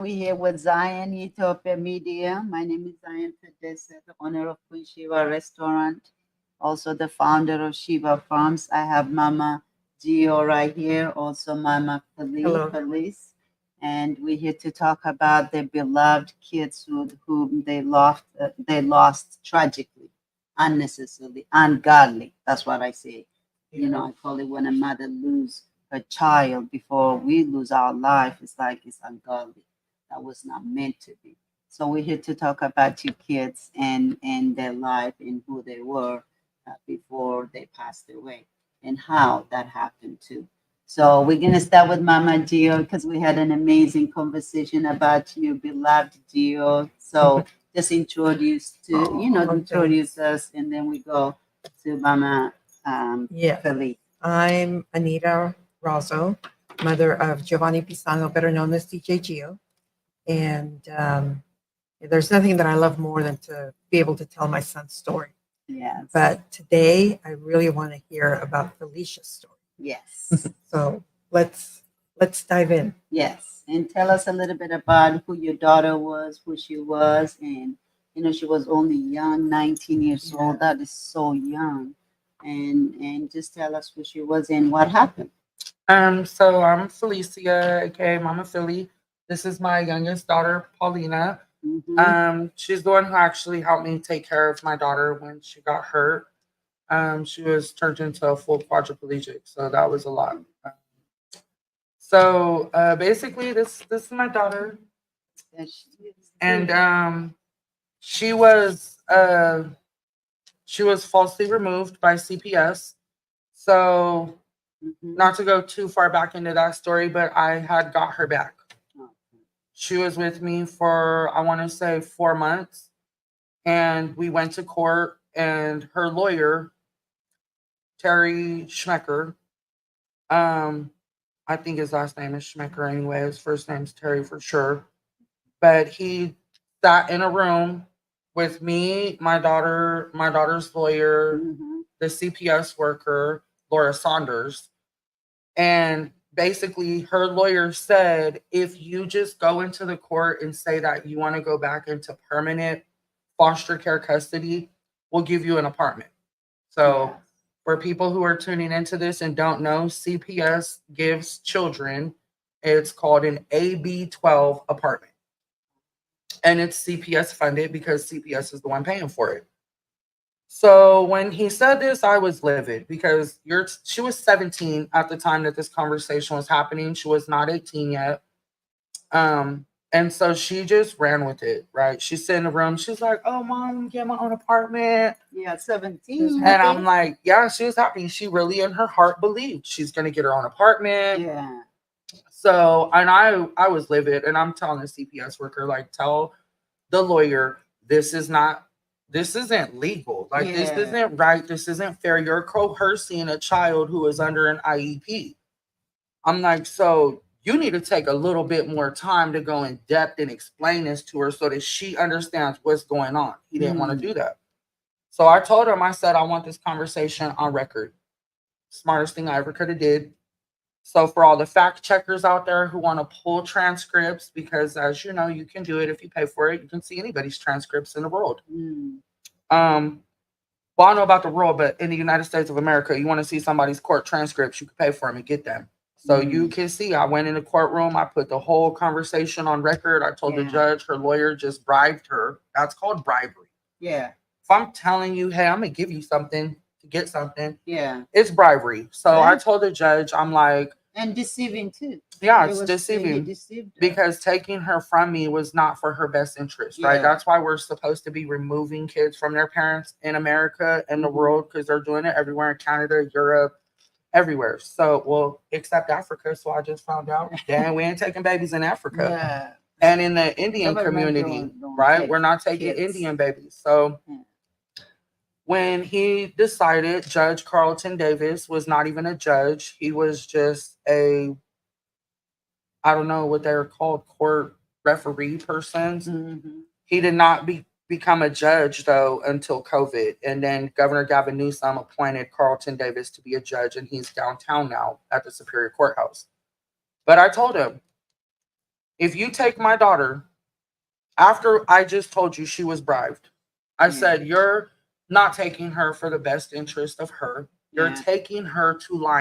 We're here with Zion, Utopia Media. My name is Zion Fedesa, the owner of Queen Shiva Restaurant, also the founder of Shiva Farms. I have Mama Gio right here, also Mama Hello. Felice. And we're here to talk about the beloved kids whom they lost tragically, unnecessarily, ungodly. That's what I say. I call it when a mother lose her child before we lose our life. It's like it's ungodly, that was not meant to be. So we're here to talk about your kids and their life and who they were before they passed away and how that happened too. So we're gonna start with Mama Gio because we had an amazing conversation about you, beloved Gio. So just Okay. introduce us, and then we go to Mama Yeah. Felipe. I'm Anita Razzo, mother of Giovanni Pisano, better known as DJ Gio. And there's nothing that I love more than to be able to tell my son's story. Yes. But today, I really want to hear about Felicia's story. Yes. So let's dive in. Yes, and tell us a little bit about who your daughter was, who she was, and she was only young, 19 years old. That is so young, and just tell us who she was and what happened. So I'm Felicia, aka Mama Feli. This is my youngest daughter, Paulina. She's the one who actually helped me take care of my daughter when she got hurt. She was turned into a full quadriplegic, so that was a lot. So basically, this is my daughter, Yes, she is. and she was uh, she was falsely removed by CPS. So not to go too far back into that story, but I had got her back. She was with me for, I want to say, 4 months. And we went to court, and her lawyer, Terry Schmecker, um, I think his last name is Schmecker anyway. His first name's Terry for sure. But he sat in a room with me, my daughter's lawyer, the CPS worker, Laura Saunders, and basically, her lawyer said if you just go into the court and say that you want to go back into permanent foster care custody, we'll give you an apartment. So, for people who are tuning into this and don't know, CPS gives children, it's called an AB 12 apartment. And it's CPS funded because CPS is the one paying for it. So when he said this, I was livid because she was 17 at the time that this conversation was happening. She was not 18 yet. And so she just ran with it, right? She's sitting in the room. She's like, "Oh, mom, I'm getting my own apartment." Yeah, 17. And I'm like, yeah, she was happy. She really in her heart believed she's gonna get her own apartment. Yeah. So, and I was livid, and I'm telling the CPS worker, like, tell the lawyer, this isn't legal. Like, this isn't right. This isn't fair. You're coercing a child who is under an IEP. I'm like, so you need to take a little bit more time to go in depth and explain this to her so that she understands what's going on. He didn't want to do that. So I told him, I said, I want this conversation on record. Smartest thing I ever could have did. So for all the fact checkers out there who want to pull transcripts, because as you know, you can do it if you pay for it. You can see anybody's transcripts in the world. Um, well, I don't know about the world, but in the United States of America, you want to see somebody's court transcripts, you can pay for them and get them. So you can see, I went in the courtroom, I put the whole conversation on record. I told the judge her lawyer just bribed her. That's called bribery. Yeah. If I'm telling you, hey, I'm gonna give you something to get something, Yeah. it's bribery. So I told the judge, I'm like, and deceiving too. yeah, It it's was deceiving deceived her. because taking her from me was not for her best interest, right? That's why we're supposed to be removing kids from their parents in America and the world, because they're doing it everywhere in Canada, Europe, everywhere. So, well, except Africa. So I just found out, dang, we ain't taking babies in Africa. Yeah. And in the Indian community, right? We're not taking Indian babies. So when he decided, Judge Carlton Davis was not even a judge. He was just I don't know what they're called, court referee persons. He did not become a judge, though, until COVID. And then Governor Gavin Newsom appointed Carlton Davis to be a judge, and he's downtown now at the Superior Courthouse. But I told him, If you take my daughter, after I just told you she was bribed, I Yeah. said, you're not taking her for the best interest of her. You're Yeah. taking her to lie.